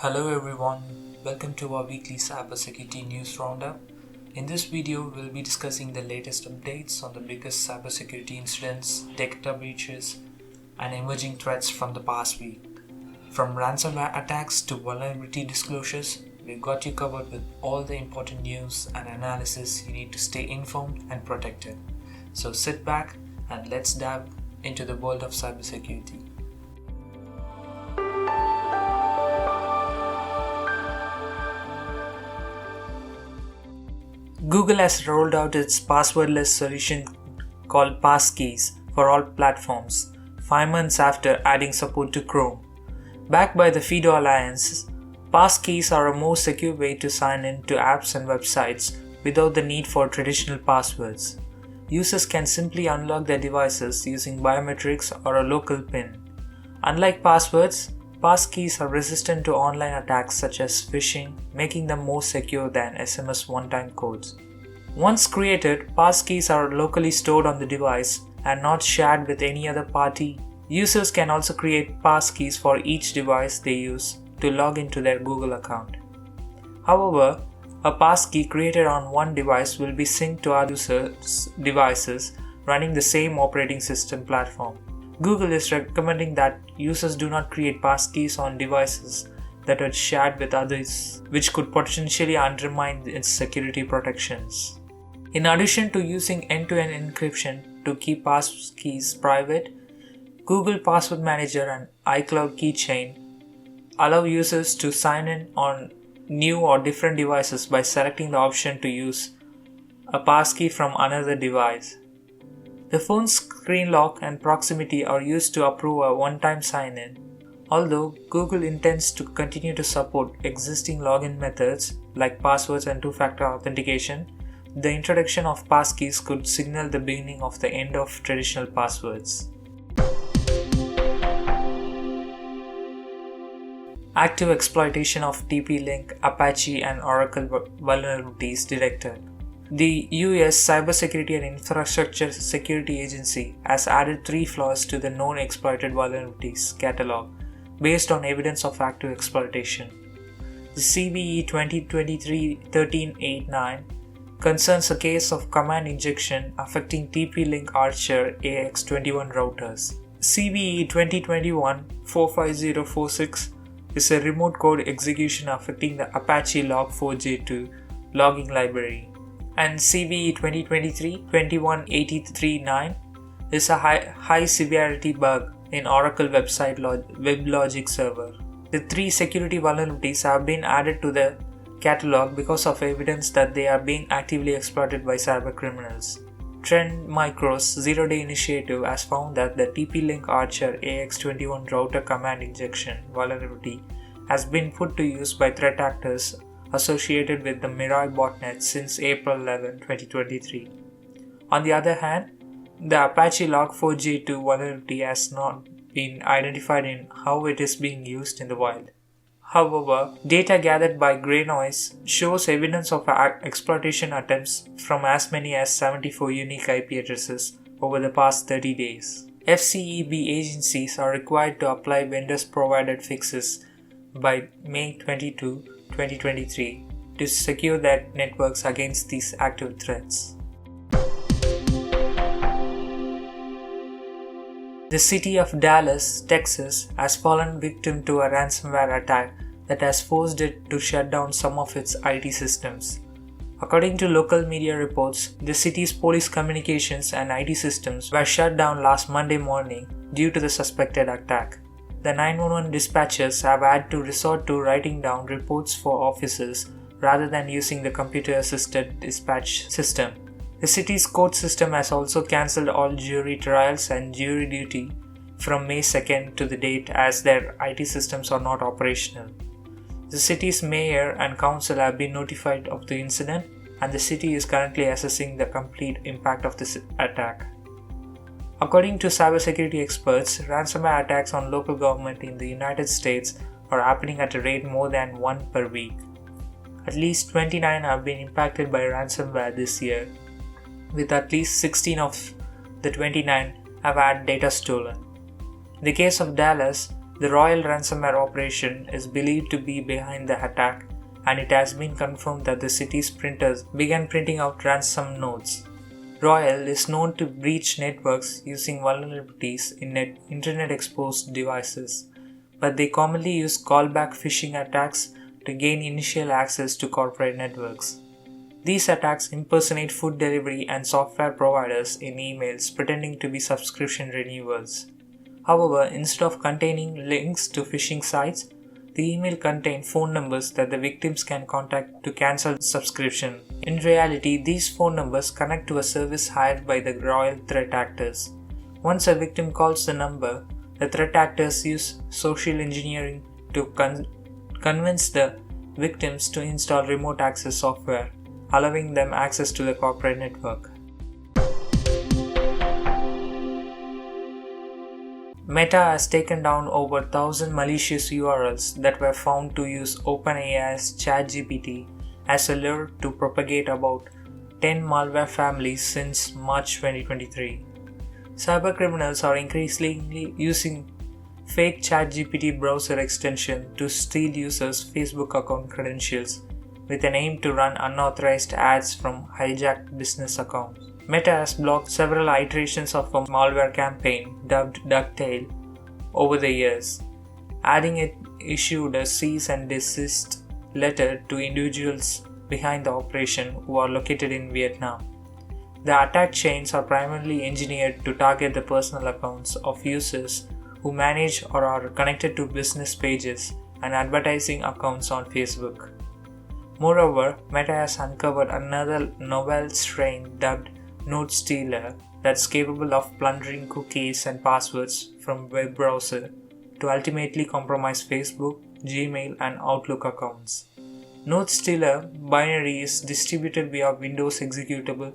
Hello everyone, welcome to our weekly cybersecurity news roundup. In this video, we'll be discussing the latest updates on the biggest cybersecurity incidents, data breaches, and emerging threats from the past week. From ransomware attacks to vulnerability disclosures, we've got you covered with all the important news and analysis you need to stay informed and protected. So sit back and let's dive into the world of cybersecurity. Google has rolled out its passwordless solution called Passkeys for all platforms, 5 months after adding support to Chrome. Backed by the FIDO Alliance, Passkeys are a more secure way to sign in to apps and websites without the need for traditional passwords. Users can simply unlock their devices using biometrics or a local PIN. Unlike passwords, Passkeys are resistant to online attacks such as phishing, making them more secure than SMS one-time codes. Once created, Passkeys are locally stored on the device and not shared with any other party. Users can also create Passkeys for each device they use to log into their Google account. However, a passkey created on one device will be synced to other users' devices running the same operating system platform. Google is recommending that users do not create passkeys on devices that are shared with others, which could potentially undermine its security protections. In addition to using end-to-end encryption to keep passkeys private, Google Password Manager and iCloud Keychain allow users to sign in on new or different devices by selecting the option to use a passkey from another device. The phone's screen lock and proximity are used to approve a one-time sign-in. Although Google intends to continue to support existing login methods like passwords and two-factor authentication, the introduction of passkeys could signal the beginning of the end of traditional passwords. Active exploitation of TP-Link, Apache, and Oracle vulnerabilities detected. The US Cybersecurity and Infrastructure Security Agency has added 3 flaws to the known exploited vulnerabilities catalog based on evidence of active exploitation. The CVE 2023-1389 concerns a case of command injection affecting TP-Link Archer AX21 routers. CVE 2021-45046 is a remote code execution affecting the Apache Log4j2 logging library. And CVE 2023-21839 is a high severity bug in Oracle WebLogic server. The 3 security vulnerabilities have been added to the catalog because of evidence that they are being actively exploited by cybercriminals. Trend Micro's zero-day initiative has found that the TP-Link Archer AX21 router command injection vulnerability has been put to use by threat actors associated with the Mirai botnet since April 11, 2023. On the other hand, the Apache Log4j2 vulnerability has not been identified in how it is being used in the wild. However, data gathered by Grey Noise shows evidence of exploitation attempts from as many as 74 unique IP addresses over the past 30 days. FCEB agencies are required to apply vendors' provided fixes by May 22, 2023 to secure their networks against these active threats. The city of Dallas, Texas has fallen victim to a ransomware attack that has forced it to shut down some of its IT systems. According to local media reports, the city's police communications and IT systems were shut down last Monday morning due to the suspected attack. The 911 dispatchers have had to resort to writing down reports for officers rather than using the computer-assisted dispatch system. The city's court system has also cancelled all jury trials and jury duty from May 2nd to the date as their IT systems are not operational. The city's mayor and council have been notified of the incident, and the city is currently assessing the complete impact of this attack. According to cybersecurity experts, ransomware attacks on local government in the United States are happening at a rate more than 1 per week. At least 29 have been impacted by ransomware this year, with at least 16 of the 29 have had data stolen. In the case of Dallas, The Royal ransomware operation is believed to be behind the attack, and it has been confirmed that the city's printers began printing out ransom notes. Royal is known to breach networks using vulnerabilities in internet-exposed devices, but they commonly use callback phishing attacks to gain initial access to corporate networks. These attacks impersonate food delivery and software providers in emails pretending to be subscription renewals. However, instead of containing links to phishing sites, the email contains phone numbers that the victims can contact to cancel the subscription. In reality, these phone numbers connect to a service hired by the Royal threat actors. Once a victim calls the number, the threat actors use social engineering to convince the victims to install remote access software, allowing them access to the corporate network. Meta has taken down over 1,000 malicious URLs that were found to use OpenAI's ChatGPT as a lure to propagate about 10 malware families since March 2023. Cybercriminals are increasingly using fake ChatGPT browser extension to steal users' Facebook account credentials with an aim to run unauthorized ads from hijacked business accounts. Meta has blocked several iterations of a malware campaign dubbed Ducktail over the years, adding it issued a cease and desist letter to individuals behind the operation who are located in Vietnam. The attack chains are primarily engineered to target the personal accounts of users who manage or are connected to business pages and advertising accounts on Facebook. Moreover, Meta has uncovered another novel strain dubbed Node Stealer that's capable of plundering cookies and passwords from web browser to ultimately compromise Facebook, Gmail, and Outlook accounts. Node Stealer binary is distributed via Windows executable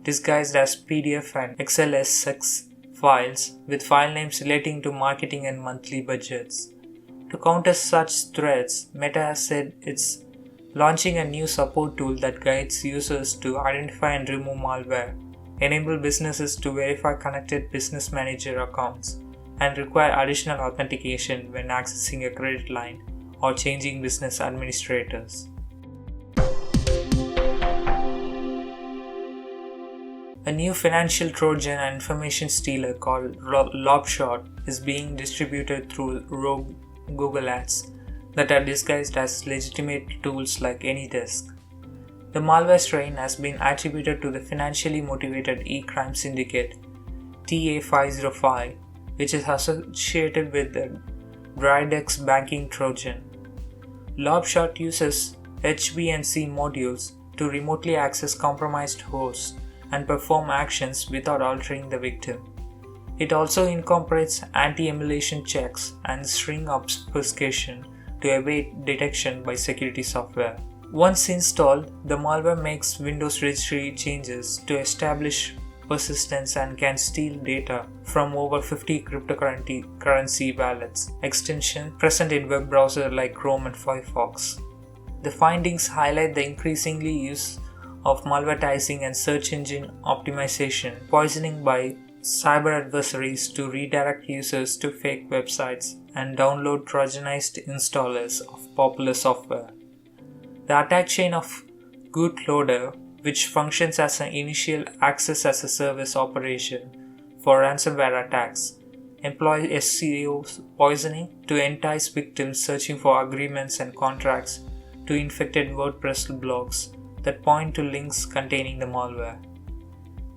disguised as PDF and XLSX files with file names relating to marketing and monthly budgets. To counter such threats, Meta has said it's launching a new support tool that guides users to identify and remove malware, enable businesses to verify connected business manager accounts, and require additional authentication when accessing a credit line or changing business administrators. A new financial Trojan and information stealer called LOBSHOT is being distributed through rogue Google ads that are disguised as legitimate tools like AnyDesk. The malware strain has been attributed to the financially motivated e-crime syndicate TA505, which is associated with the Dridex banking Trojan. LOBSHOT uses HBNC modules to remotely access compromised hosts and perform actions without altering the victim. It also incorporates anti-emulation checks and string obfuscation to evade detection by security software. Once installed, the malware makes Windows registry changes to establish persistence and can steal data from over 50 cryptocurrency wallets extensions present in web browsers like Chrome and Firefox. The findings highlight the increasingly use of malvertising and search engine optimization, poisoning by cyber adversaries to redirect users to fake websites and download Trojanized installers of popular software. The attack chain of bootloader, which functions as an initial access as a service operation for ransomware attacks, employs SEO poisoning to entice victims searching for agreements and contracts to infected WordPress blogs that point to links containing the malware.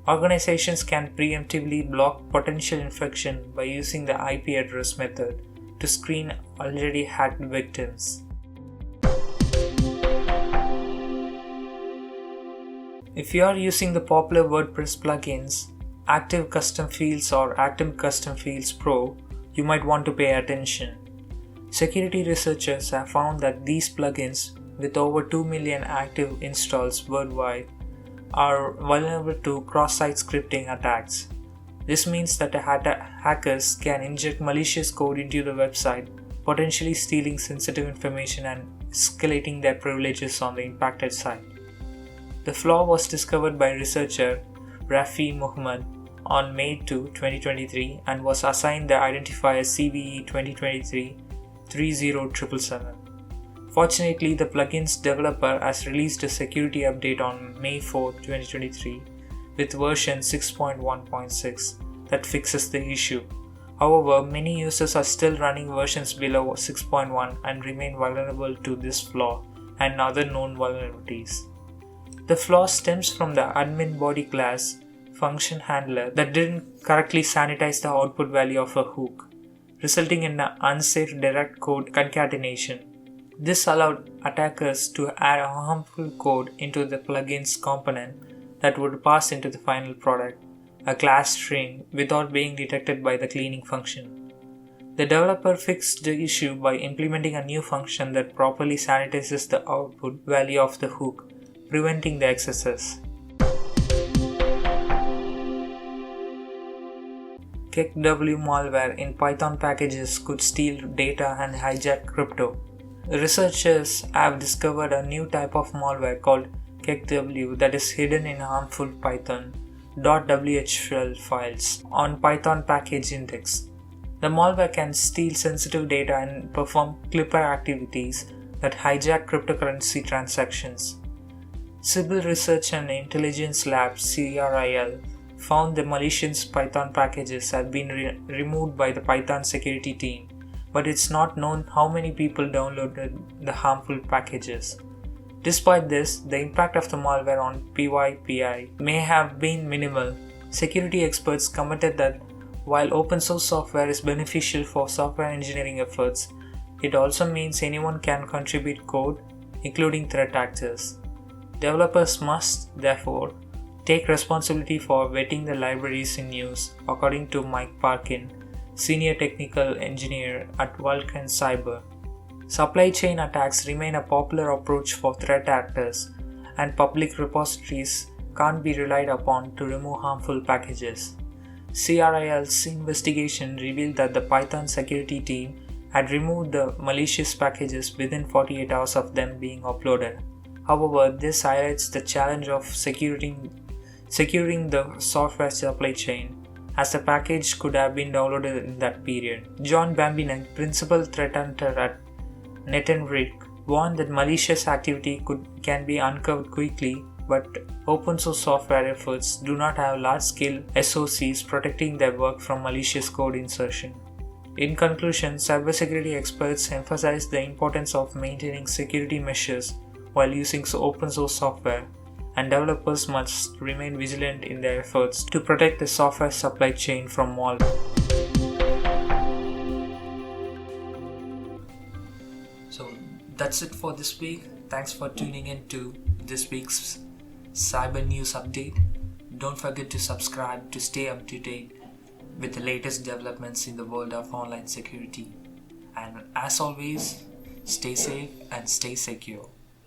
Organizations can preemptively block potential infection by using the IP address method to screen already hacked victims. If you are using the popular WordPress plugins, Active Custom Fields or Active Custom Fields Pro, you might want to pay attention. Security researchers have found that these plugins, with over 2 million active installs worldwide, are vulnerable to cross-site scripting attacks. This means that hackers can inject malicious code into the website, potentially stealing sensitive information and escalating their privileges on the impacted site. The flaw was discovered by researcher Rafi Muhammad, on May 2, 2023 and was assigned the identifier CVE 2023-30777. Fortunately, the plugin's developer has released a security update on May 4, 2023 with version 6.1.6 that fixes the issue. However, many users are still running versions below 6.1 and remain vulnerable to this flaw and other known vulnerabilities. The flaw stems from the admin body class function handler that didn't correctly sanitize the output value of a hook, resulting in an unsafe direct code concatenation. This allowed attackers to add harmful code into the plugin's component that would pass into the final product, a class string, without being detected by the cleaning function. The developer fixed the issue by implementing a new function that properly sanitizes the output value of the hook, preventing the excesses. Kekw malware in Python packages could steal data and hijack crypto. Researchers have discovered a new type of malware called Kekw that is hidden in harmful Python.whl files on Python package index. The malware can steal sensitive data and perform clipper activities that hijack cryptocurrency transactions. Civil Research and Intelligence Lab (CRIL) found the malicious Python packages have been removed by the Python security team, but it's not known how many people downloaded the harmful packages. Despite this, the impact of the malware on PyPI may have been minimal. Security experts commented that while open source software is beneficial for software engineering efforts, it also means anyone can contribute code, including threat actors. Developers must, therefore, take responsibility for vetting the libraries in use, according to Mike Parkin, Senior Technical Engineer at Vulcan Cyber. Supply chain attacks remain a popular approach for threat actors, and public repositories can't be relied upon to remove harmful packages. CRIL's investigation revealed that the Python security team had removed the malicious packages within 48 hours of them being uploaded. However, this highlights the challenge of securing the software supply chain, as the package could have been downloaded in that period. John Bambinek, principal threat hunter at Netenvrik, warned that malicious activity can be uncovered quickly, but open source software efforts do not have large-scale SOCs protecting their work from malicious code insertion. In conclusion, cybersecurity experts emphasize the importance of maintaining security measures while using open source software, and developers must remain vigilant in their efforts to protect the software supply chain from malware. So that's it for this week. Thanks for tuning in to this week's Cyber News Update. Don't forget to subscribe to stay up to date with the latest developments in the world of online security. And as always, stay safe and stay secure.